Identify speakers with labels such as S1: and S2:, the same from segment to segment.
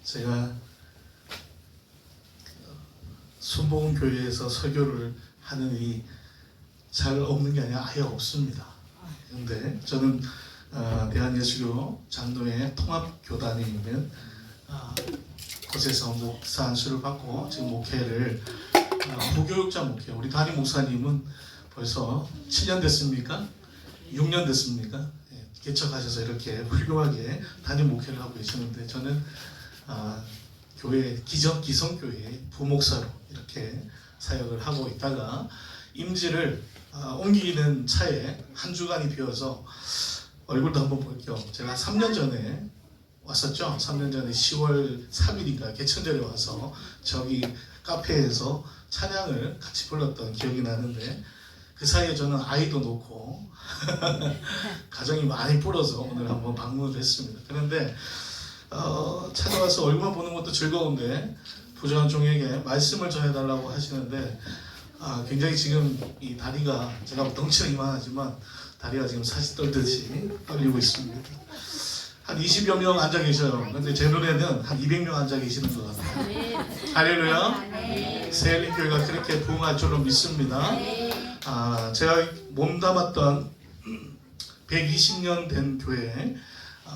S1: 제가 순복음교회에서 설교를 하는 일이 잘 없는 게 아니라 아예 없습니다. 그런데 저는 대한예수교 장로회 통합교단에 있는 곳에서 목사 안수를 받고 지금 목회를 무교육자 목회, 우리 담임 목사님은 벌써 7년 됐습니까? 6년 됐습니까? 개척하셔서 이렇게 훌륭하게 담임 목회를 하고 계시는데 저는 교회 기성교회 부목사로 이렇게 사역을 하고 있다가 임지를 옮기는 차에 한 주간이 비어서 얼굴도 한번 볼 겸 제가 3년 전에 왔었죠. 3년 전에 10월 3일인가 개천절에 와서 저기 카페에서 찬양을 같이 불렀던 기억이 나는데 그 사이에 저는 아이도 놓고 가정이 많이 불어서 오늘 한번 방문을 했습니다. 그런데 찾아와서 얼굴만 보는 것도 즐거운데 부정한 종에게 말씀을 전해달라고 하시는데 굉장히 지금 이 다리가 제가 덩치는 이만하지만 다리가 지금 사시 떨듯이 떨리고 있습니다. 한 20여 명 앉아 계셔요. 근데 제 눈에는 한 200명 앉아 계시는 것 같아요. 할렐루야. 세일링교회가 그렇게 부흥할 줄로 믿습니다. 제가 몸담았던 120년 된 교회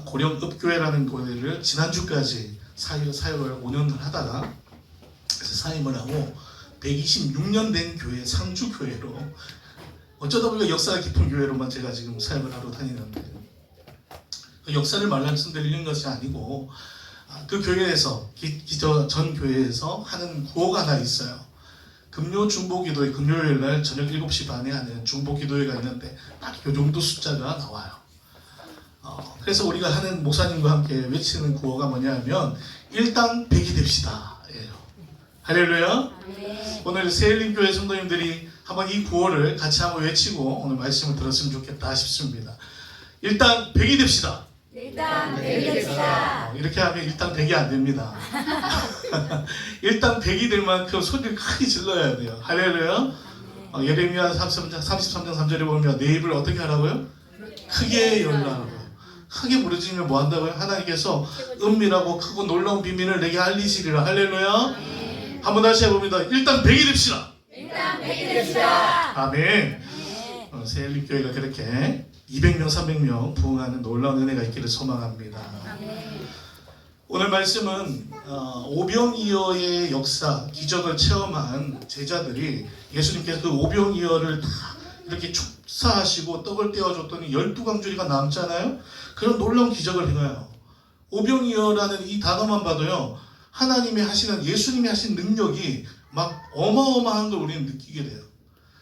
S1: 고령읍교회라는 교회를 지난주까지 사역을 5년을 하다가 그래서 사임을 하고 126년 된 교회 상주교회로 어쩌다 보니까 역사가 깊은 교회로만 제가 지금 사역을 하러 다니는데 그 역사를 말씀드리는 것이 아니고 그 교회에서 전 교회에서 하는 구호가 하나 있어요. 금요 중보기도회 금요일날 저녁 7시 반에 하는 중보기도회가 있는데 딱 이 정도 숫자가 나와요. 그래서 우리가 하는 목사님과 함께 외치는 구호가 뭐냐면 일당 100이 됩시다 예요. 할렐루야. 오늘 세일림교회 성도님들이 한번 이 구호를 같이 한번 외치고 오늘 말씀을 들었으면 좋겠다 싶습니다. 일당 100이 됩시다.
S2: 일당 100이 됩시다.
S1: 이렇게 하면 일당 100이 안 됩니다. 일당 100이 될 만큼 소리를 크게 질러야 돼요. 할렐루야. 예레미야 33장 3절에 보면 내 입을 어떻게 하라고요? 크게 열라고. 크게 부르짖으면 뭐 한다고요? 하나님께서 은밀하고 크고 놀라운 비밀을 내게 알리시리라. 할렐루야. 한번 다시 해봅니다. 일당 100이 됩시다.
S2: 일당 100이 됩시다.
S1: 아멘. 세일림교회가 그렇게 200명, 300명 부흥하는 놀라운 은혜가 있기를 소망합니다. 오늘 말씀은 오병이어의 역사, 기적을 체험한 제자들이 예수님께서 그 오병이어를 다 이렇게 축사하시고 떡을 떼어줬더니 12광주리가 남잖아요. 그런 놀라운 기적을 행해요. 오병이어라는 이 단어만 봐도요. 하나님이 하시는, 예수님이 하신 능력이 막 어마어마한 걸 우리는 느끼게 돼요.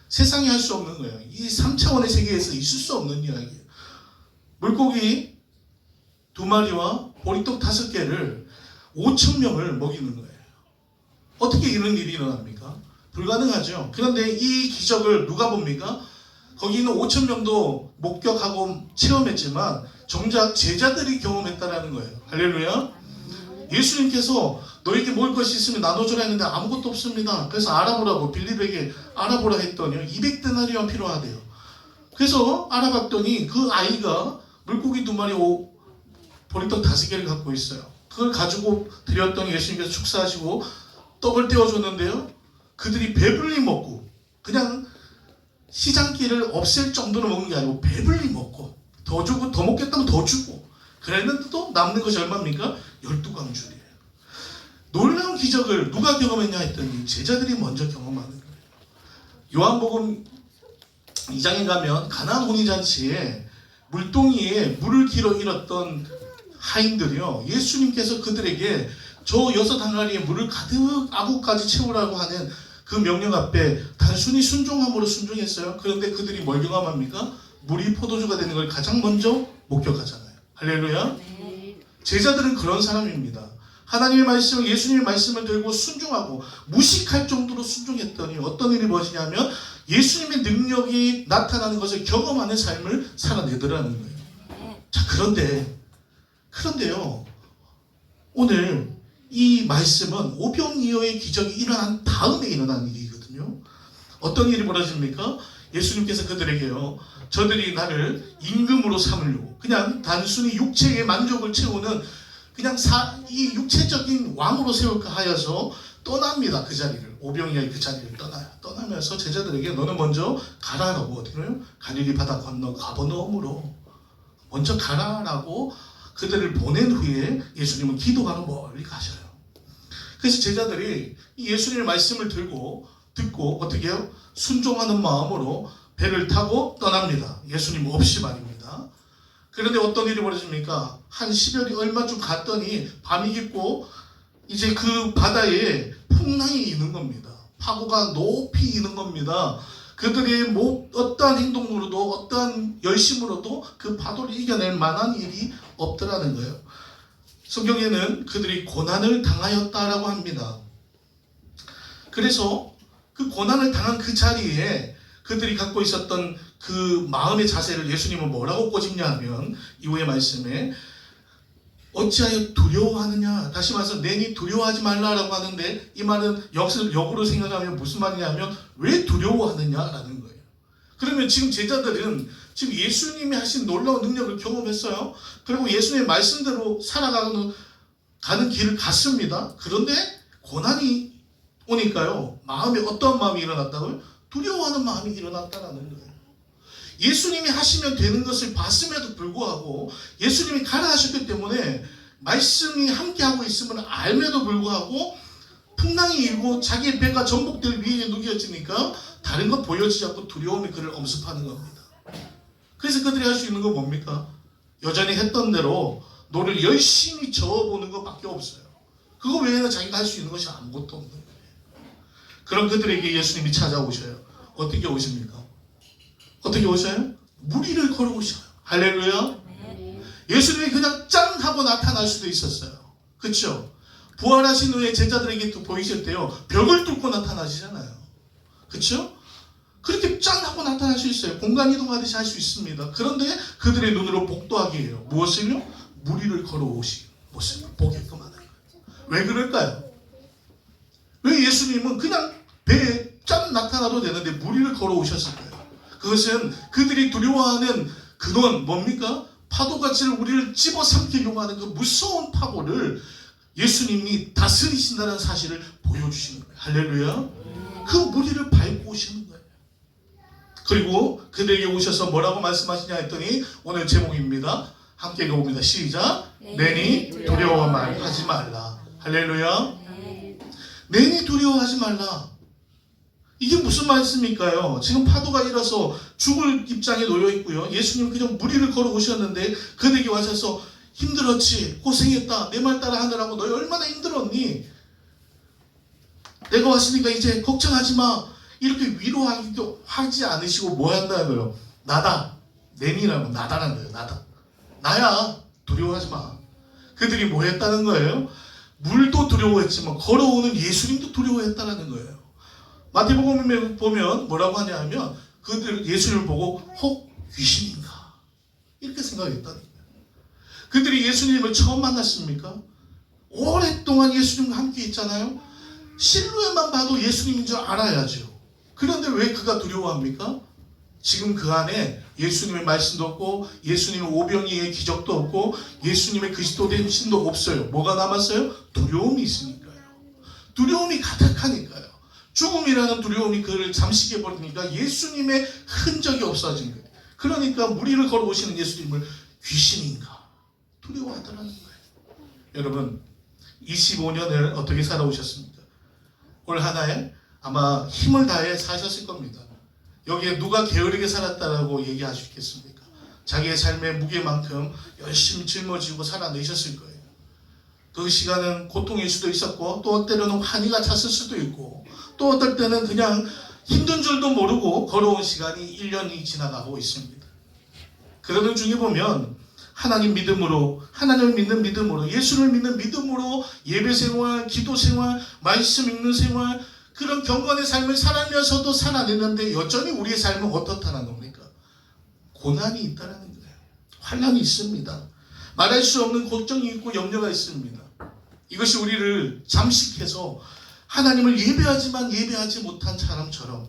S1: 세상이 할 수 없는 거예요. 이 3차원의 세계에서 있을 수 없는 이야기예요. 물고기 2마리와 보리떡 5개를 5,000명을 먹이는 거예요. 어떻게 이런 일이 일어납니까? 불가능하죠. 그런데 이 기적을 누가 봅니까? 거기 있는 5,000명도 목격하고 체험했지만 정작 제자들이 경험했다라는 거예요. 할렐루야. 예수님께서 너에게 먹을 것이 있으면 나눠주라 했는데 아무것도 없습니다. 그래서 알아보라고 빌립에게 알아보라 했더니 200데나리온 필요하대요. 그래서 알아봤더니 그 아이가 물고기 2마리 보리떡 5개를 갖고 있어요. 그걸 가지고 드렸더니 예수님께서 축사하시고 떡을 떼어줬는데요. 그들이 배불리 먹고 그냥 시장길을 없앨 정도로 먹는 게 아니고 배불리 먹고 더 주고 더 먹겠다면 더 주고 그랬는데 또 남는 것이 얼마입니까? 12광줄이에요. 놀라운 기적을 누가 경험했냐 했더니 제자들이 먼저 경험하는 거예요. 요한복음 2장에 가면 가나안 혼인잔치에 물동이에 물을 길어 잃었던 하인들이요. 예수님께서 그들에게 저 6항아리에 물을 가득 아구까지 채우라고 하는 그 명령 앞에 단순히 순종함으로 순종했어요. 그런데 그들이 뭘 경험합니까? 물이 포도주가 되는 걸 가장 먼저 목격하잖아요. 할렐루야. 제자들은 그런 사람입니다. 하나님의 말씀을, 예수님의 말씀을 들고 순종하고 무식할 정도로 순종했더니 어떤 일이 벌어지냐면 예수님의 능력이 나타나는 것을 경험하는 삶을 살아내더라는 거예요. 자, 그런데요. 오늘 이 말씀은 오병이어의 기적이 일어난 다음에 일어난 일이거든요. 어떤 일이 벌어집니까? 예수님께서 그들에게요. 저들이 나를 임금으로 삼으려고 그냥 단순히 육체의 만족을 채우는 그냥 이 육체적인 왕으로 세울까 하여서 떠납니다. 그 자리를. 오병이어의 그 자리를 떠나요. 떠나면서 제자들에게 너는 먼저 가라라고, 어디로요? 갈릴리 바다 건너 가버나움으로 먼저 가라라고 그들을 보낸 후에 예수님은 기도하러 멀리 가셔요. 그래서 제자들이 이 예수님의 말씀을 듣고 어떻게 해요? 순종하는 마음으로 배를 타고 떠납니다. 예수님 없이 말입니다. 그런데 어떤 일이 벌어집니까? 한 10여리 얼마쯤 갔더니 밤이 깊고 이제 그 바다에 풍랑이 있는 겁니다. 파고가 높이 있는 겁니다. 그들이 어떠한 행동으로도 어떠한 열심으로도 그 파도를 이겨낼 만한 일이 없더라는 거예요. 성경에는 그들이 고난을 당하였다라고 합니다. 그래서 그 고난을 당한 그 자리에 그들이 갖고 있었던 그 마음의 자세를 예수님은 뭐라고 꼬집냐 하면 이후의 말씀에 어찌하여 두려워하느냐, 다시 말해서 내니 두려워하지 말라라고 하는데 이 말은 역으로 생각하면 무슨 말이냐면 왜 두려워하느냐라는 거예요. 그러면 지금 제자들은 지금 예수님이 하신 놀라운 능력을 경험했어요. 그리고 예수님의 말씀대로 살아가는 길을 갔습니다. 그런데 고난이 오니까요, 마음에 어떤 마음이 일어났다고요? 두려워하는 마음이 일어났다라는 거예요. 예수님이 하시면 되는 것을 봤음에도 불구하고 예수님이 가라 하셨기 때문에 말씀이 함께하고 있음을 알면도 불구하고 풍랑이 일고 자기의 배가 전복될 위에 누겨지니까 다른 것 보여지지 않고 두려움이 그를 엄습하는 겁니다. 그래서 그들이 할 수 있는 건 뭡니까? 여전히 했던 대로 노를 열심히 저어보는 것밖에 없어요. 그거 외에는 자기가 할 수 있는 것이 아무것도 없는 거예요. 그럼 그들에게 예수님이 찾아오셔요. 어떻게 오십니까? 어떻게 오셔요? 무리를 걸어오셔요. 할렐루야. 예수님이 그냥 짠 하고 나타날 수도 있었어요. 그렇죠? 부활하신 후에 제자들에게 또 보이셨대요. 벽을 뚫고 나타나시잖아요. 그렇죠? 그렇게 짠 하고 나타날 수 있어요. 공간 이동하듯이 할 수 있습니다. 그런데 그들의 눈으로 복도하게 해요. 무엇을요? 무리를 걸어오신 모습을 보게끔 하는 거예요. 왜 그럴까요? 왜 예수님은 그냥 배에 짠 나타나도 되는데 무리를 걸어오셨을까요? 그것은 그들이 두려워하는 근원 뭡니까? 파도같이 우리를 집어삼키려고 하는 그 무서운 파도를 예수님이 다스리신다는 사실을 보여주시는 거예요. 할렐루야. 그 무리를 밟고 오시는 거예요. 그리고 그들에게 오셔서 뭐라고 말씀하시냐 했더니 오늘 제목입니다. 함께 읽어봅니다. 시작. 내니 두려워하지 말라. 할렐루야. 내니 두려워하지 말라. 이게 무슨 말씀일까요? 지금 파도가 일어서 죽을 입장에 놓여 있고요. 예수님 그냥 무리를 걸어 오셨는데 그들에게 와셔서 힘들었지, 고생했다, 내 말 따라 하느라고 너희 얼마나 힘들었니? 내가 왔으니까 이제 걱정하지 마. 이렇게 위로하기도 하지 않으시고 뭐 한다는 거예요? 나다. 내니라고 나다라는 거예요. 나다. 나야. 두려워하지 마. 그들이 뭐 했다는 거예요? 물도 두려워했지만 걸어오는 예수님도 두려워했다는 거예요. 마태복음에 보면 뭐라고 하냐 하면 그들 예수님을 보고 혹 귀신인가 이렇게 생각했다는 거예요. 그들이 예수님을 처음 만났습니까? 오랫동안 예수님과 함께 있잖아요. 실루엣만 봐도 예수님인 줄 알아야죠. 그런데 왜 그가 두려워합니까? 지금 그 안에 예수님의 말씀도 없고 예수님의 오병이의 기적도 없고 예수님의 그리스도된 신도 없어요. 뭐가 남았어요? 두려움이 있으니까요. 두려움이 가득하니까요. 죽음이라는 두려움이 그를 잠식해버리니까 예수님의 흔적이 없어진 거예요. 그러니까 무리를 걸어오시는 예수님을 귀신인가 두려워하더라는 거예요. 여러분 25년을 어떻게 살아오셨습니까? 올 한해 아마 힘을 다해 사셨을 겁니다. 여기에 누가 게으르게 살았다라고 얘기하시겠습니까? 자기의 삶의 무게만큼 열심히 짊어지고 살아내셨을 거예요. 그 시간은 고통일 수도 있었고 또 때로는 환희가 찼을 수도 있고 또 어떨 때는 그냥 힘든 줄도 모르고 걸어온 시간이 1년이 지나가고 있습니다. 그러는 중에 보면 하나님 믿음으로, 하나님을 믿는 믿음으로, 예수를 믿는 믿음으로 예배 생활, 기도 생활, 말씀 읽는 생활 그런 경건의 삶을 살아면서도 살아내는데 여전히 우리의 삶은 어떻다는 겁니까? 고난이 있다는 거예요. 환난이 있습니다. 말할 수 없는 걱정이 있고 염려가 있습니다. 이것이 우리를 잠식해서 하나님을 예배하지만 예배하지 못한 사람처럼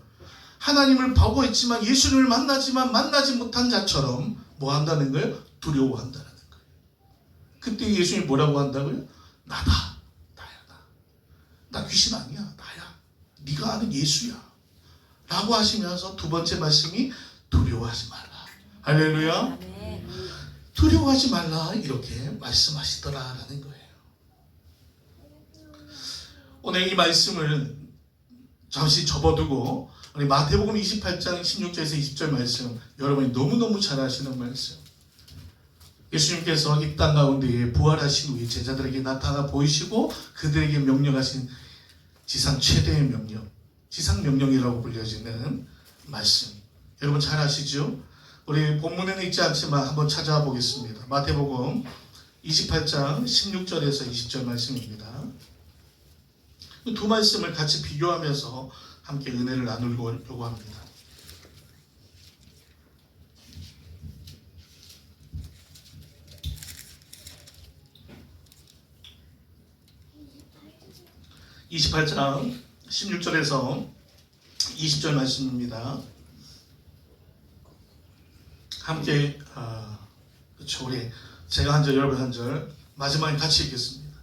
S1: 하나님을 보고 있지만 예수님을 만나지만 만나지 못한 자처럼 뭐 한다는 거예요? 두려워한다는 거예요. 그때 예수님이 뭐라고 한다고요? 나다. 나야 나. 나 귀신 아니야. 나야. 네가 아는 예수야. 라고 하시면서 두 번째 말씀이 두려워하지 말라. 할렐루야.
S2: 아멘.
S1: 두려워하지 말라 이렇게 말씀하시더라라는 거예요. 오늘 이 말씀을 잠시 접어두고 우리 마태복음 28장 16절에서 20절 말씀, 여러분이 너무너무 잘 아시는 말씀. 예수님께서 이 땅 가운데에 부활하신 후에 제자들에게 나타나 보이시고 그들에게 명령하신 지상 최대의 명령, 지상 명령이라고 불려지는 말씀. 여러분 잘 아시죠? 우리 본문에는 있지 않지만 한번 찾아와 보겠습니다. 마태복음 28장 16절에서 20절 말씀입니다. 두 말씀을 같이 비교하면서 함께 은혜를 나누려고 합니다. (28장) 16절에서 20절 말씀입니다. 함께 그렇죠. 우리 제가 한 절 여러분 한 절 마지막에 같이 읽겠습니다.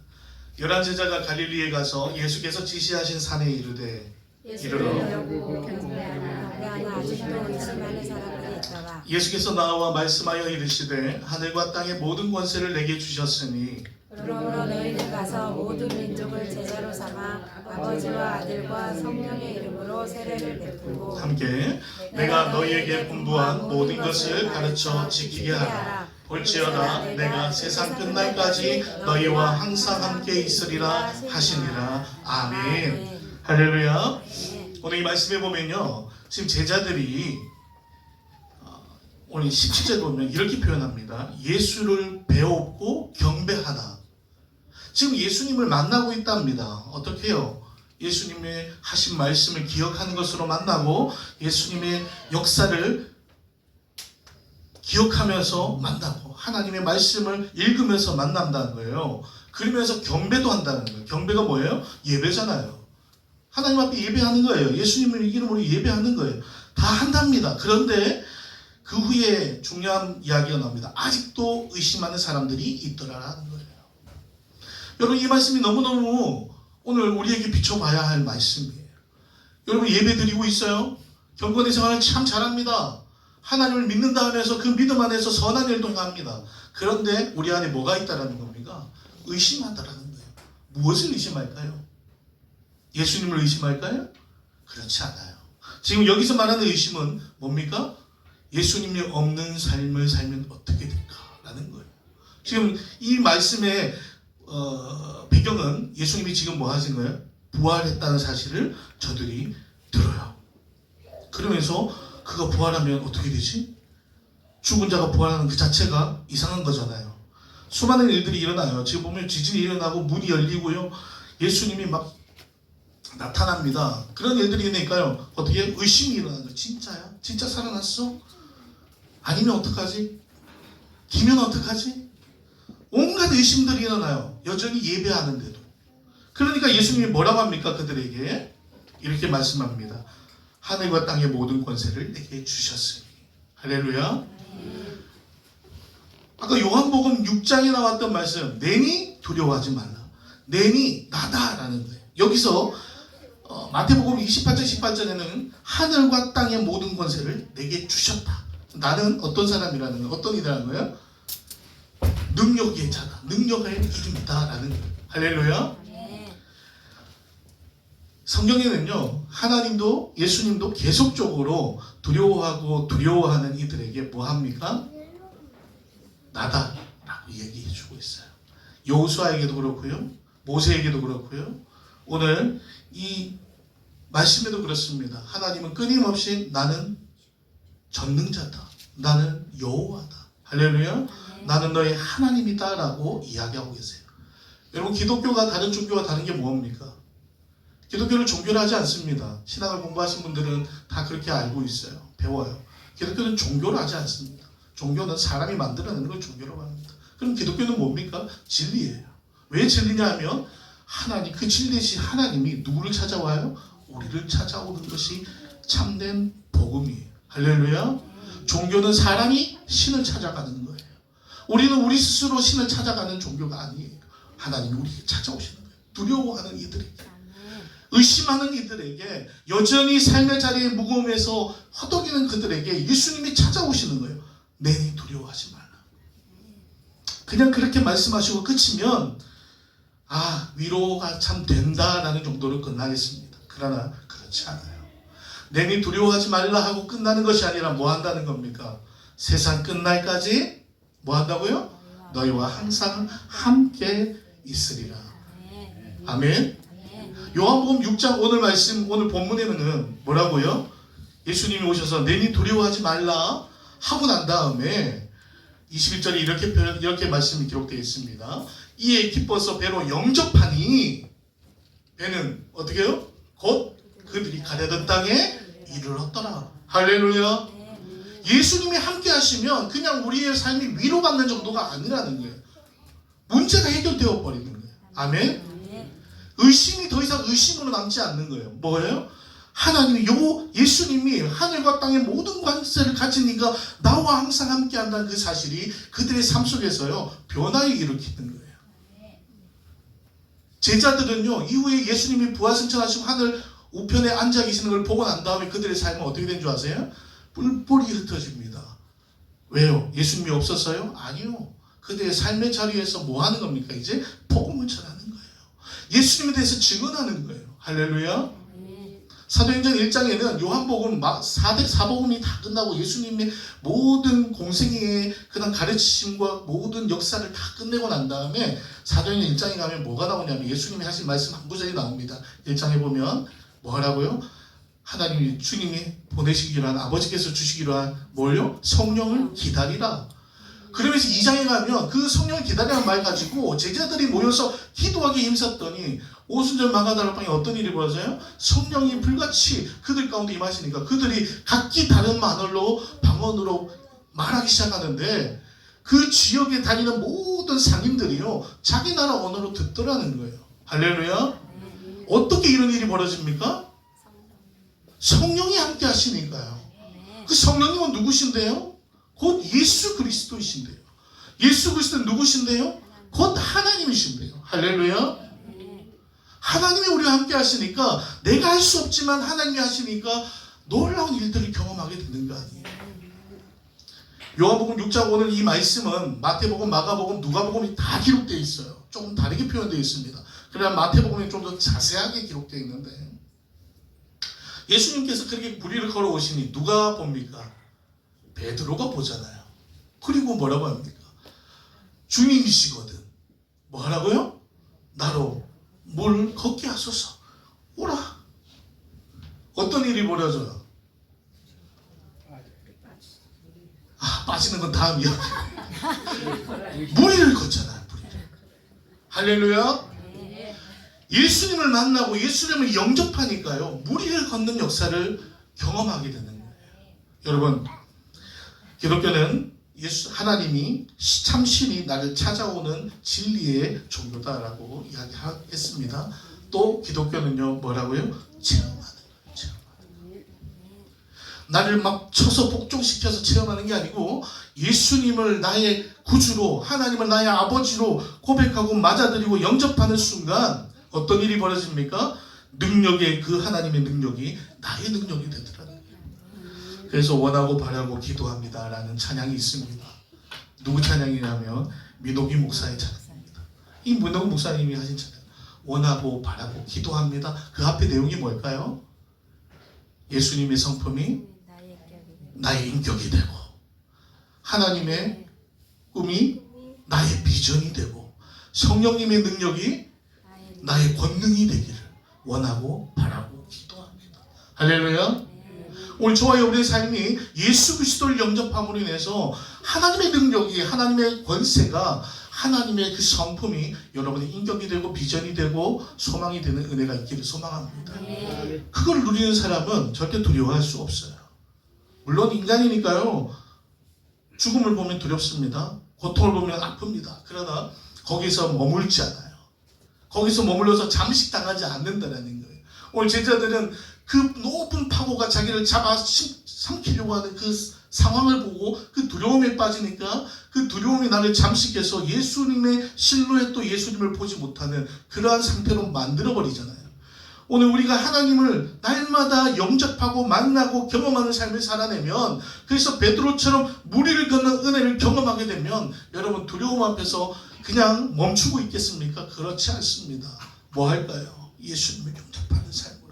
S1: 11제자가 갈릴리에 가서 예수께서 지시하신 산에 이르되 이르러
S2: 경배하나 아직도 의심하는 사람들이 있더라.
S1: 예수께서 나와 말씀하여 이르시되 하늘과 땅의 모든 권세를 내게 주셨으니
S2: 그러므로 너희는 가서 모든 민족을 제자로 삼아 아버지와 아들과 성령의 이름으로 세례를 베풀고
S1: 함께 내가 너희에게 분부한 모든 것을 가르쳐 지키게 하라. 볼지어다 내가 세상 끝날까지 너희와 항상 함께 있으리라 하시니라. 아멘. 할렐루야. 오늘 이 말씀에 보면요, 지금 제자들이 오늘 17절 보면 이렇게 표현합니다. 예수를 배웠고 경배하나. 지금 예수님을 만나고 있답니다. 어떻게 해요? 예수님의 하신 말씀을 기억하는 것으로 만나고 예수님의 역사를 기억하면서 만나고 하나님의 말씀을 읽으면서 만난다는 거예요. 그러면서 경배도 한다는 거예요. 경배가 뭐예요? 예배잖아요. 하나님 앞에 예배하는 거예요. 예수님을 이름으로 예배하는 거예요. 다 한답니다. 그런데 그 후에 중요한 이야기가 나옵니다. 아직도 의심하는 사람들이 있더라라는 거예요. 여러분 이 말씀이 너무너무 오늘 우리에게 비춰봐야 할 말씀이에요. 여러분 예배 드리고 있어요? 경건의 생활을 참 잘합니다. 하나님을 믿는다 하면서 그 믿음 안에서 선한 일도 행합니다. 그런데 우리 안에 뭐가 있다라는 겁니까? 의심하다라는 거예요. 무엇을 의심할까요? 예수님을 의심할까요? 그렇지 않아요. 지금 여기서 말하는 의심은 뭡니까? 예수님이 없는 삶을 살면 어떻게 될까라는 거예요. 지금 이 말씀의 배경은 예수님이 지금 뭐 하신 거예요? 부활했다는 사실을 저들이 들어요. 그러면서 그가 부활하면 어떻게 되지? 죽은 자가 부활하는 그 자체가 이상한 거잖아요. 수많은 일들이 일어나요. 지금 보면 지진이 일어나고 문이 열리고요. 예수님이 막 나타납니다. 그런 일들이 있으니까요. 어떻게 의심이 일어나는 거예요. 진짜야? 진짜 살아났어? 아니면 어떡하지? 기면 어떡하지? 온갖 의심들이 일어나요. 여전히 예배하는데도. 그러니까 예수님이 뭐라고 합니까? 그들에게 이렇게 말씀합니다. 하늘과 땅의 모든 권세를 내게 주셨으니. 할렐루야. 아까 요한복음 6장에 나왔던 말씀, 내니 두려워하지 말라. 내니 나다라는 거예요. 여기서 마태복음 28장 18절에는 하늘과 땅의 모든 권세를 내게 주셨다. 나는 어떤 사람이라는 거예요? 어떤 이라는 거예요? 능력의 자다. 능력의 이름이다 라는 거예요. 할렐루야. 성경에는요, 하나님도 예수님도 계속적으로 두려워하는 이들에게 뭐 합니까? 나다 라고 얘기해 주고 있어요. 여호수아에게도 그렇고요, 모세에게도 그렇고요, 오늘 이 말씀에도 그렇습니다. 하나님은 끊임없이 나는 전능자다, 나는 여호와다, 할렐루야, 나는 너의 하나님이다 라고 이야기하고 계세요. 여러분 기독교가 다른 종교와 다른 게 뭡니까? 기독교를 종교를 하지 않습니다. 신학을 공부하신 분들은 다 그렇게 알고 있어요. 배워요. 기독교는 종교를 하지 않습니다. 종교는 사람이 만들어내는 걸 종교라고 합니다. 그럼 기독교는 뭡니까? 진리예요. 왜 진리냐 하면 하나님, 그 진리이신 하나님이 누구를 찾아와요? 우리를 찾아오는 것이 참된 복음이에요. 할렐루야. 종교는 사람이 신을 찾아가는 거예요. 우리는 우리 스스로 신을 찾아가는 종교가 아니에요. 하나님이 우리에게 찾아오시는 거예요. 두려워하는 이들에게, 의심하는 이들에게, 여전히 삶의 자리에 무거움에서 허덕이는 그들에게 예수님이 찾아오시는 거예요. 내니 두려워하지 말라. 그냥 그렇게 말씀하시고 끝이면 위로가 참 된다라는 정도로 끝나겠습니다. 그러나 그렇지 않아요. 내니 두려워하지 말라 하고 끝나는 것이 아니라 뭐 한다는 겁니까? 세상 끝날까지 뭐 한다고요? 너희와 항상 함께 있으리라. 아멘. 요한복음 6장 오늘 말씀, 오늘 본문에는 뭐라고요? 예수님이 오셔서 내니 두려워하지 말라 하고 난 다음에 21절에 이렇게 말씀이 기록되어 있습니다. 이에 기뻐서 배로 영접하니, 배는 어떻게 해요? 곧 그들이 가려던 땅에 이르렀더라. 할렐루야. 예수님이 함께 하시면 그냥 우리의 삶이 위로받는 정도가 아니라는 거예요. 문제가 해결되어 버리는 거예요. 아멘. 의심이 더 이상 의심으로 남지 않는 거예요. 뭐예요? 하나님이, 예수님이 하늘과 땅의 모든 관세를 가진 이가 나와 항상 함께 한다는 그 사실이 그들의 삶 속에서요, 변화를 일으키는 거예요. 제자들은요, 이후에 예수님이 부활승천하시고 하늘 우편에 앉아 계시는 걸 보고 난 다음에 그들의 삶은 어떻게 된 줄 아세요? 뿔뿔이 흩어집니다. 왜요? 예수님이 없었어요? 아니요. 그들의 삶의 자리에서 뭐 하는 겁니까? 이제 복음을 전하는 거예요. 예수님에 대해서 증언하는 거예요. 할렐루야. 사도행전 1장에는 요한복음 사복음이 다 끝나고 예수님의 모든 공생애의 그런 가르치심과 모든 역사를 다 끝내고 난 다음에 사도행전 1장에 가면 뭐가 나오냐면 예수님이 하신 말씀 한 구절이 나옵니다. 1장에 보면 뭐라고요? 하나님이, 주님이 보내시기로 한, 아버지께서 주시기로 한 뭘요? 성령을 기다리라. 그러면서 2장에 가면 그 성령을 기다리라는 말 가지고 제자들이 모여서 기도하기 힘썼더니 오순절 마가다락방에 어떤 일이 벌어져요? 성령이 불같이 그들 가운데 임하시니까 그들이 각기 다른 방언으로 말하기 시작하는데 그 지역에 다니는 모든 상인들이요, 자기 나라 언어로 듣더라는 거예요. 할렐루야. 어떻게 이런 일이 벌어집니까? 성령이 함께 하시니까요. 그 성령님은 누구신데요? 곧 예수 그리스도이신데요. 예수 그리스도는 누구신데요? 곧 하나님이신데요. 할렐루야. 하나님이 우리와 함께 하시니까, 내가 할 수 없지만 하나님이 하시니까 놀라운 일들을 경험하게 되는 거 아니에요. 요한복음 6장 오늘 이 말씀은 마태복음, 마가복음, 누가복음이 다 기록되어 있어요. 조금 다르게 표현되어 있습니다. 그러나 마태복음이 좀 더 자세하게 기록되어 있는데, 예수님께서 그렇게 무리를 걸어오시니 누가 봅니까? 베드로가 보잖아요. 그리고 뭐라고 합니까? 주님이시거든. 뭐 하라고요? 나로 물 걷게 하소서. 오라. 어떤 일이 벌어져요? 빠지는 건 다음 이야기. 무리를 걷잖아요. 무리를. 할렐루야. 예수님을 만나고 예수님을 영접하니까요, 무리를 걷는 역사를 경험하게 되는 거예요. 여러분, 기독교는 하나님이 참신이 나를 찾아오는 진리의 종교다라고 이야기했습니다. 또 기독교는요, 뭐라고요? 체험하는 거예요. 체험하는. 나를 막 쳐서 복종시켜서 체험하는 게 아니고, 예수님을 나의 구주로, 하나님을 나의 아버지로 고백하고 맞아들이고 영접하는 순간 어떤 일이 벌어집니까? 그 하나님의 능력이 나의 능력이 되더라고요. 그래서 원하고 바라고 기도합니다라는 찬양이 있습니다. 누구 찬양이냐면 민옥이 목사의 찬양입니다. 이 민옥이 목사님이 하신 찬양, 원하고 바라고 기도합니다. 그 앞에 내용이 뭘까요? 예수님의 성품이 나의 인격이 되고, 하나님의 꿈이 나의 비전이 되고, 성령님의 능력이 나의 권능이 되기를 원하고 바라고 기도합니다. 할렐루야. 오늘 저와 여러분의 삶이 예수 그리스도를 영접함으로 인해서 하나님의 능력이, 하나님의 권세가, 하나님의 그 성품이 여러분의 인격이 되고 비전이 되고 소망이 되는 은혜가 있기를 소망합니다. 그걸 누리는 사람은 절대 두려워할 수 없어요. 물론 인간이니까요, 죽음을 보면 두렵습니다. 고통을 보면 아픕니다. 그러나 거기서 머물지 않아요. 거기서 머물러서 잠식당하지 않는다는 거예요. 오늘 제자들은 그 높은 파고가 자기를 잡아 삼키려고 하는 그 상황을 보고 그 두려움에 빠지니까 그 두려움이 나를 잠식해서 예수님의 실루엣도 예수님을 보지 못하는 그러한 상태로 만들어버리잖아요. 오늘 우리가 하나님을 날마다 영접하고 만나고 경험하는 삶을 살아내면, 그래서 베드로처럼 무리를 걷는 은혜를 경험하게 되면 여러분 두려움 앞에서 그냥 멈추고 있겠습니까? 그렇지 않습니다. 뭐 할까요? 예수님을 영접하는 삶으로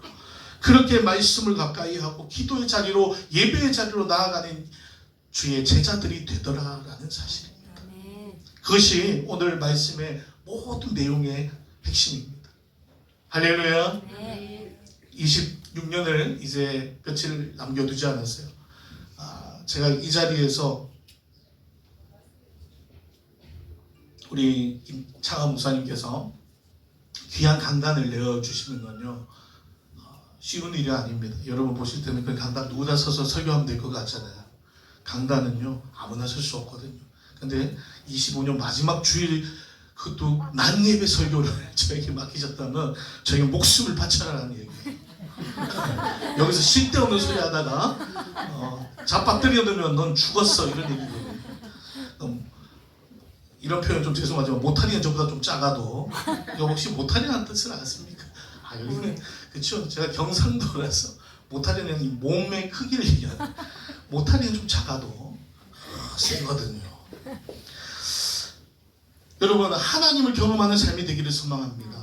S1: 그렇게 말씀을 가까이 하고 기도의 자리로, 예배의 자리로 나아가는 주의 제자들이 되더라라는 사실입니다. 그것이 오늘 말씀의 모든 내용의 핵심입니다. 할렐루야. 26년을 이제 며칠 남겨두지 않았어요. 제가 이 자리에서 우리 김창하 목사님께서 귀한 강단을 내어주시는 건요, 쉬운 일이 아닙니다. 여러분 보실 때는 그 강단 누구나 서서 설교하면 될 것 같잖아요. 강단은요 아무나 설 수 없거든요. 근데 25년 마지막 주일, 그것도 낮 예배 설교를 저에게 맡기셨다면 저에게 목숨을 바쳐라라는 얘기예요. 여기서 쓸데없는 소리 하다가 잡박들여 들면 넌 죽었어 이런 얘기거든요. 이런 표현 좀 죄송하지만 못하리는 저보다 좀 작아도 이거 혹시 못하리라는 뜻은 아십니까? 여기는 그렇죠. 제가 경상도라서 못하리는 이 몸의 크기를 얘기하는, 못하리는 좀 작아도 세거든요. 여러분 하나님을 경험하는 삶이 되기를 소망합니다.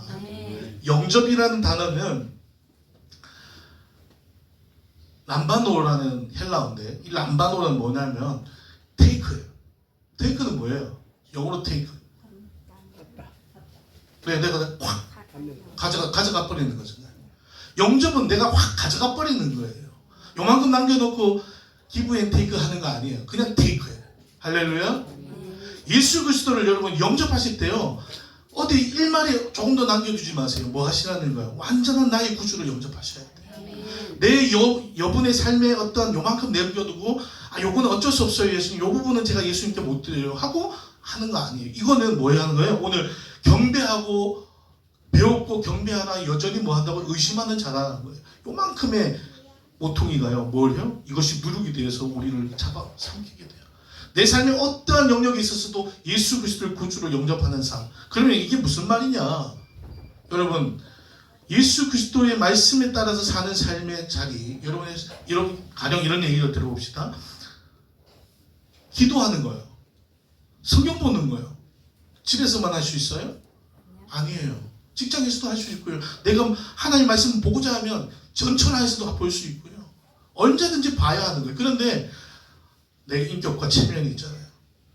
S1: 영접이라는 단어는 람바노라는 헬라어인데, 이 람바노는 뭐냐면 테이크예요. 테이크는 뭐예요? 영어로 테이크. 왜 내가 확 가져가 버리는 거잖아요. 영접은 내가 확 가져가 버리는 거예요. 요만큼 남겨놓고 기브 앤 테이크 하는 거 아니에요. 그냥 테이크예요. 할렐루야. 예수 그리스도를 여러분 영접하실 때요, 어디 일말에 조금 더 남겨두지 마세요. 뭐 하시라는 거예요? 완전한 나의 구주를 영접하셔야 돼요. 내 여분의 삶에 어떤 요만큼 남겨두고 요거는 어쩔 수 없어요 예수님, 요 부분은 제가 예수님께 못 드려요 하고 하는 거 아니에요. 이거는 뭐 하는 거예요? 오늘 경배하고 배웠고 경배하나 여전히 뭐 한다고 의심하는 자라는 거예요. 요만큼의 모퉁이가요 뭘요? 이것이 누룩이 되어서 우리를 잡아 삼키게 돼요. 내 삶에 어떠한 영역에 있어서도 예수 그리스도를 구주로 영접하는 삶. 그러면 이게 무슨 말이냐? 여러분 예수 그리스도의 말씀에 따라서 사는 삶의 자리, 여러분의 가령 이런 얘기를 들어봅시다. 기도하는 거예요. 성경 보는 거예요. 집에서만 할 수 있어요? 아니에요. 직장에서도 할 수 있고요. 내가 하나님 말씀 보고자 하면 전천하에서도 볼 수 있고요. 언제든지 봐야 하는 거예요. 그런데 내 인격과 체면이 있잖아요.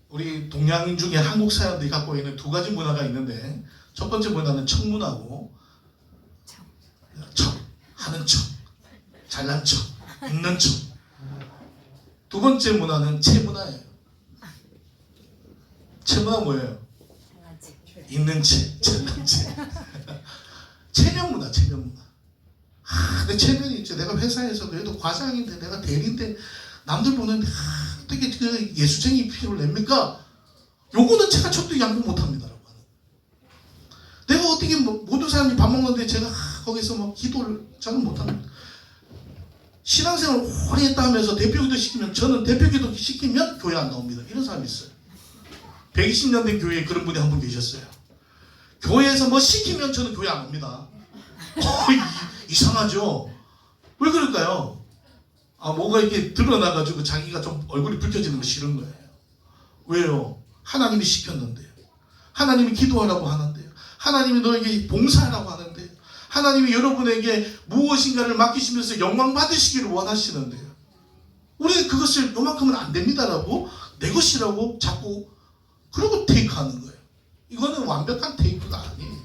S1: 우리 동양인 중에 한국 사람들이 갖고 있는 두 가지 문화가 있는데, 첫 번째 문화는 척문화고, 척, 하는 척, 잘난 척, 있는 척. 두 번째 문화는 체문화예요. 체문화 뭐예요? 있는 채, 잘난 채. 체면 문화, 체면 문화. 내 체면이 있죠. 내가 회사에서 그래도 과장인데, 내가 대리인데, 남들 보는데 어떻게 그 예수쟁이 피를 냅니까? 요거는 제가 절대 양보 못합니다. 내가 어떻게 모든 사람이 밥 먹는데 제가 거기서 기도를 저는 못합니다. 신앙생활 오래 했다 하면서 대표기도 시키면, 저는 대표기도 시키면 교회 안 나옵니다. 이런 사람이 있어요. 120년 된 교회에 그런 분이 한 분 계셨어요. 교회에서 뭐 시키면 저는 교회 안 옵니다. 이상하죠? 왜 그럴까요? 뭐가 이렇게 드러나가지고 자기가 좀 얼굴이 붉혀지는 거 싫은 거예요. 왜요? 하나님이 시켰는데요. 하나님이 기도하라고 하는데요. 하나님이 너에게 봉사하라고 하는데요. 하나님이 여러분에게 무엇인가를 맡기시면서 영광 받으시기를 원하시는데요. 우리는 그것을 요만큼은 안 됩니다라고, 내 것이라고 자꾸 그러고 테이크하는 거예요. 이거는 완벽한 테이크가 아니에요.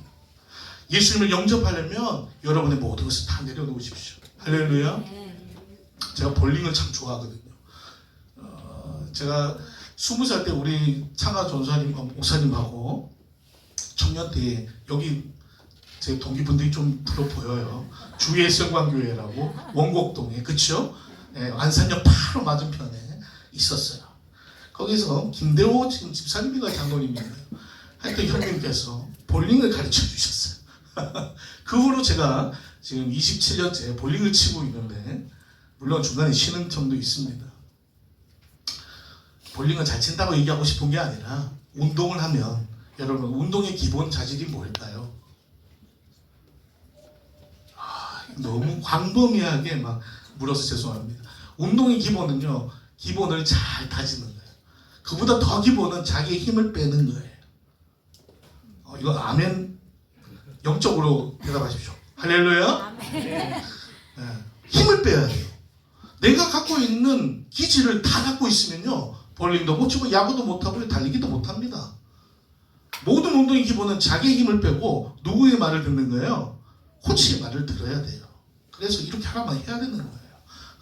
S1: 예수님을 영접하려면 여러분의 모든 것을 다 내려놓으십시오. 할렐루야. 제가 볼링을 참 좋아하거든요. 제가 20살 때 우리 창하 전사님, 목사님하고 청년 때 여기 제 동기분들이 좀 들어 보여요. 주의 성광교회라고 원곡동에, 그쵸? 네, 안산역 바로 맞은편에 있었어요. 거기서 김대호 지금 집사님이가 장로님이에요. 하여튼 형님께서 볼링을 가르쳐 주셨어요. 그 후로 제가 지금 27년째 볼링을 치고 있는데, 물론 중간에 쉬는 점도 있습니다. 볼링을 잘 친다고 얘기하고 싶은 게 아니라 운동을 하면 여러분 운동의 기본 자질이 뭘까요? 너무 광범위하게 막 물어서 죄송합니다. 운동의 기본은요, 기본을 잘 다지는 거예요. 그보다 더 기본은 자기의 힘을 빼는 거예요. 이거 아멘 영적으로 대답하십시오. 할렐루야. 네. 힘을 빼야 돼요. 내가 갖고 있는 기질을 다 갖고 있으면요, 볼링도 못 치고 야구도 못하고 달리기도 못합니다. 모든 운동의 기본은 자기의 힘을 빼고 누구의 말을 듣는 거예요? 코치의 말을 들어야 돼요. 그래서 이렇게 하라만 해야 되는 거예요.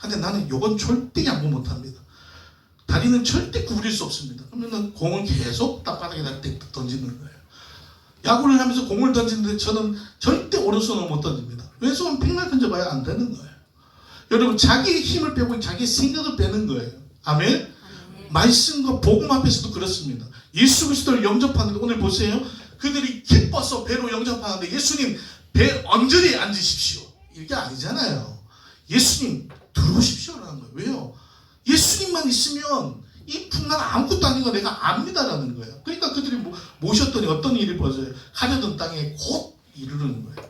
S1: 근데 나는 이건 절대 양보 못합니다. 다리는 절대 구부릴 수 없습니다. 그러면 공을 계속 땅바닥에다 던지는 거예요. 야구를 하면서 공을 던지는데 저는 절대 오른손을 못 던집니다. 왼손은 백날 던져봐야 안 되는 거예요. 여러분 자기의 힘을 빼고 자기의 생각을 빼는 거예요. 아멘? 말씀과 복음 앞에서도 그렇습니다. 예수 그리스도를 영접하는데 오늘 보세요. 그들이 기뻐서 배로 영접하는데 예수님 배 언저리에 앉으십시오. 이게 아니잖아요. 예수님 들어오십시오라는 거예요. 왜요? 예수님만 있으면 이 풍랑 아무것도 아닌 거 내가 압니다라는 거예요. 그러니까 그들이 모셨더니 어떤 일이 벌어져요? 가려던 땅에 곧 이르르는 거예요.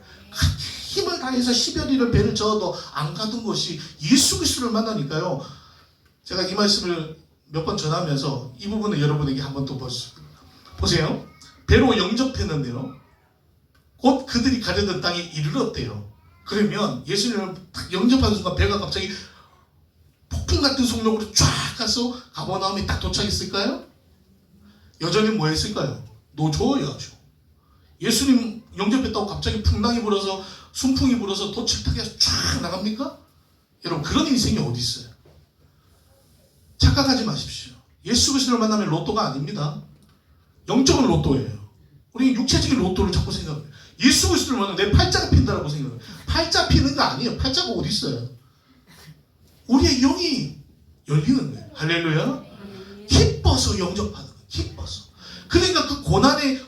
S1: 힘을 다해서 10여리를 배를 저어도 안 가던 것이 예수 그리스도를 만나니까요. 제가 이 말씀을 몇 번 전하면서 이 부분을 여러분에게 한 번 더 보세요. 배로 영접했는데요. 곧 그들이 가려던 땅에 이르렀대요. 그러면 예수님을 영접하는 순간 배가 갑자기 폭풍 같은 속력으로 쫙 가서 가버나움에 딱 도착했을까요? 여전히 뭐 했을까요? 노조여야죠. 예수님 영접했다고 갑자기 풍랑이 불어서 순풍이 불어서 돛을 타게 해서 쫙 나갑니까? 여러분 그런 인생이 어디 있어요? 착각하지 마십시오. 예수 그리스도를 만나면 로또가 아닙니다. 영적은 로또예요. 우리 육체적인 로또를 자꾸 생각해요. 예수 그리스도를 만나면 내 팔자가 핀다라고 생각해요. 팔자 피는 거 아니에요. 팔자가 어디 있어요? 우리의 영이 열리는 거예요. 할렐루야. 기뻐서 영접하는 거예요. 기뻐서. 그러니까 그 고난의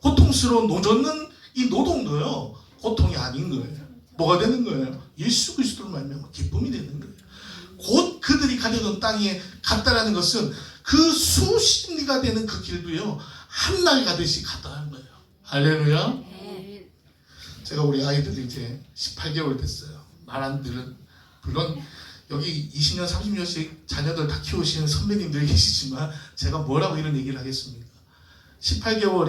S1: 고통스러운 노젓는 이 노동도요, 고통이 아닌 거예요. 뭐가 되는 거예요? 예수 그리스도를 말미암아 기쁨이 되는 거예요. 곧 그들이 가려던 땅에 갔다라는 것은 그 수십리가 되는 그 길도요, 한날 가듯이 갔다는 거예요. 할렐루야. 제가 우리 아이들이 이제 18개월 됐어요. 말 안 들은, 물론 여기 20년 30년씩 자녀들 다 키우시는 선배님들이 계시지만 제가 뭐라고 이런 얘기를 하겠습니까? 18개월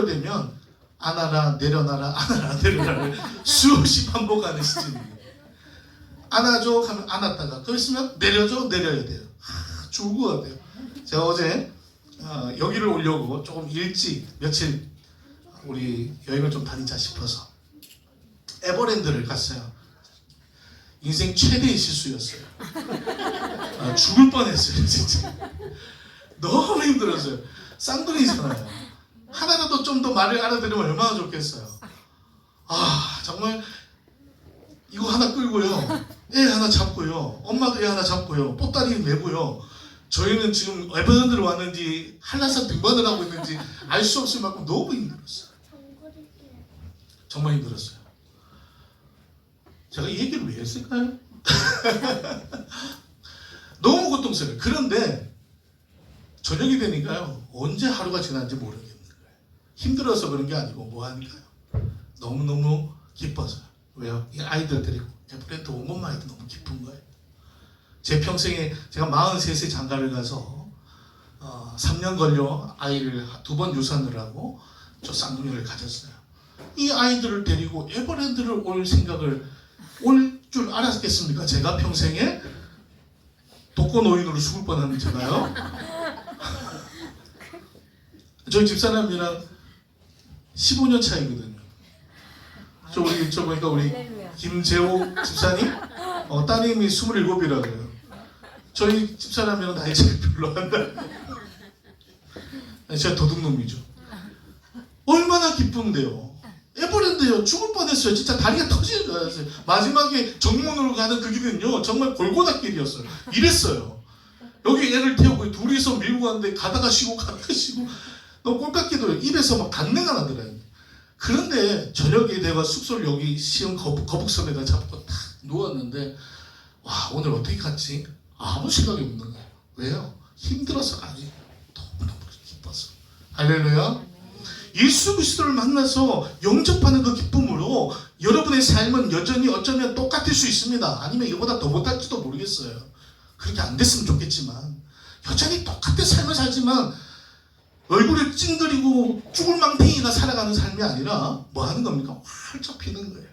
S1: 되면 안아라 내려놔라 안아라 내려놔라 수없이 반복하는 시즌입니다. 안아줘 하면 안았다가 그랬으면 내려줘 내려야 돼요. 죽을 것 같아요. 제가 어제 여기를 오려고 조금 일찍 며칠 우리 여행을 좀 다니자 싶어서 에버랜드를 갔어요. 인생 최대의 실수였어요. 죽을 뻔했어요. 진짜 너무 힘들었어요. 쌍둥이잖아요. 하나라도 좀 더 말을 알아들으면 얼마나 좋겠어요. 정말 이거 하나 끌고요, 애 하나 잡고요, 엄마도 애 하나 잡고요, 뽀따리 메고요. 저희는 지금 에버랜드를 왔는지 한라산 등반을 하고 있는지 알 수 없을 만큼 너무 힘들었어요. 정말 힘들었어요. 제가 이 얘기를 왜 했을까요? 너무 고통스러워요. 그런데 저녁이 되니까요, 언제 하루가 지났는지 모르겠는 거예요. 힘들어서 그런 게 아니고 뭐 하니까요, 너무너무 기뻐서요. 왜요? 이 아이들 데리고 에버랜드 온 것만 해도 너무 기쁜 거예요. 제 평생에 제가 43세 장가를 가서 3년 걸려 아이를 2번 유산을 저 쌍둥이를 가졌어요. 이 아이들을 데리고 에버랜드를 올 생각을 올 줄 알았겠습니까? 제가 평생에 독거노인으로 죽을 뻔한 제가요. 저희 집사람이랑 15년 차이거든요. 저 보니까 우리 김재호 집사님 따님이 27이라고요. 저희 집사람이랑 나이 차이 별로 안 나요. 제가 도둑놈이죠. 얼마나 기쁜데요. 에버랜드요, 죽을 뻔했어요. 진짜 다리가 터지는 줄 알았어요. 마지막에 정문으로 가는 그 길은요, 정말 골고다 길이었어요. 이랬어요. 여기 애를 태우고 둘이서 밀고 가는데 가다가 쉬고 너무 꼴깍기도 입에서 막 단내가 나더라고요. 그런데 저녁에 내가 숙소를 여기 시흥 거북선에다 잡고 딱 누웠는데, 와, 오늘 어떻게 갔지? 아무 생각이 없는 거예요. 왜요? 힘들어서가 아니에요. 너무너무 기뻐서. 할렐루야. 예수 그리스도를 만나서 영접하는 그 기쁨으로 여러분의 삶은 여전히 어쩌면 똑같을 수 있습니다. 아니면 이거보다 더 못할지도 모르겠어요. 그렇게 안 됐으면 좋겠지만 여전히 똑같은 삶을 살지만 얼굴을 찡그리고 죽을 망탱이가 살아가는 삶이 아니라 뭐 하는 겁니까? 활짝 피는 거예요.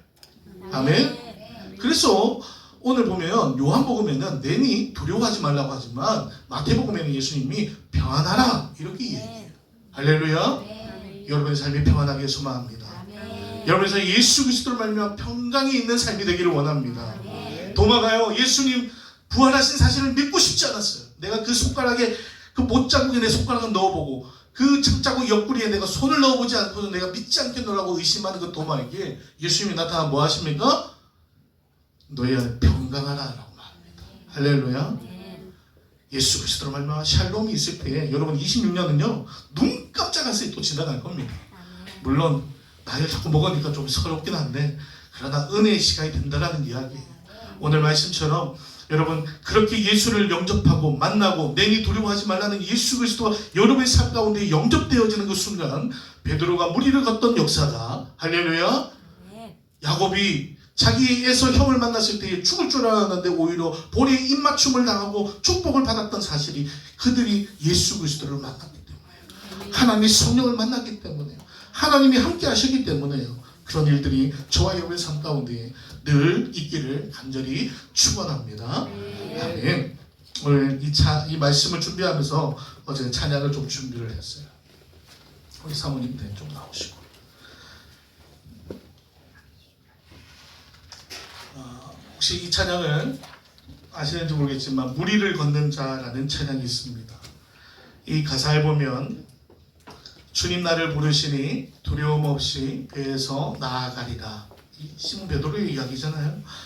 S1: 아멘. 그래서 오늘 보면 요한복음에는 내니 두려워하지 말라고 하지만 마태복음에는 예수님이 평안하라 이렇게 얘기해요. 할렐루야. 여러분의 삶이 평안하게 소망합니다. 여러분의 예수 그리스도를 말미암아 평강이 있는 삶이 되기를 원합니다. 도마가요 예수님 부활하신 사실을 믿고 싶지 않았어요. 내가 그 손가락에 그 못자국에 내 손가락을 넣어보고 그 장자국 옆구리에 내가 손을 넣어보지 않고도 내가 믿지 않겠노라고 의심하는 그 도마에게 예수님이 나타나 뭐 하십니까? 너희 안에 평강하라 라고 말합니다. 할렐루야. 예수 그리스도로 말미암아 샬롬이 있을 때에 여러분 26년은요 눈 깜짝할 새에 또 지나갈 겁니다. 물론 나이를 자꾸 먹으니까 좀 서럽긴 한데 그러나 은혜의 시간이 된다라는 이야기예요. 오늘 말씀처럼 여러분 그렇게 예수를 영접하고 만나고 내니 두려워하지 말라는 예수 그리스도가 여러분의 삶 가운데 영접되어지는 그 순간 베드로가 무리를 걷던 역사가 할렐루야. 야곱이 자기에서 형을 만났을 때 죽을 줄 알았는데 오히려 볼에 입맞춤을 당하고 축복을 받았던 사실이 그들이 예수 그리스도를 만났기 때문에요. 하나님의 성령을 만났기 때문에요. 하나님이 함께 하셨기 때문에요. 그런 일들이 저와 여러분의 삶 가운데 늘 있기를 간절히 축원합니다. 아멘. 오늘 이 말씀을 준비하면서 어제 찬양을 좀 준비를 했어요. 우리 사모님 좀 나오시고. 혹시 이 찬양을 아시는지 모르겠지만 무리를 걷는 자라는 찬양이 있습니다. 이 가사에 보면 주님 나를 부르시니 두려움 없이 배에서 나아가리라. 이 시몬 베드로의 이야기잖아요.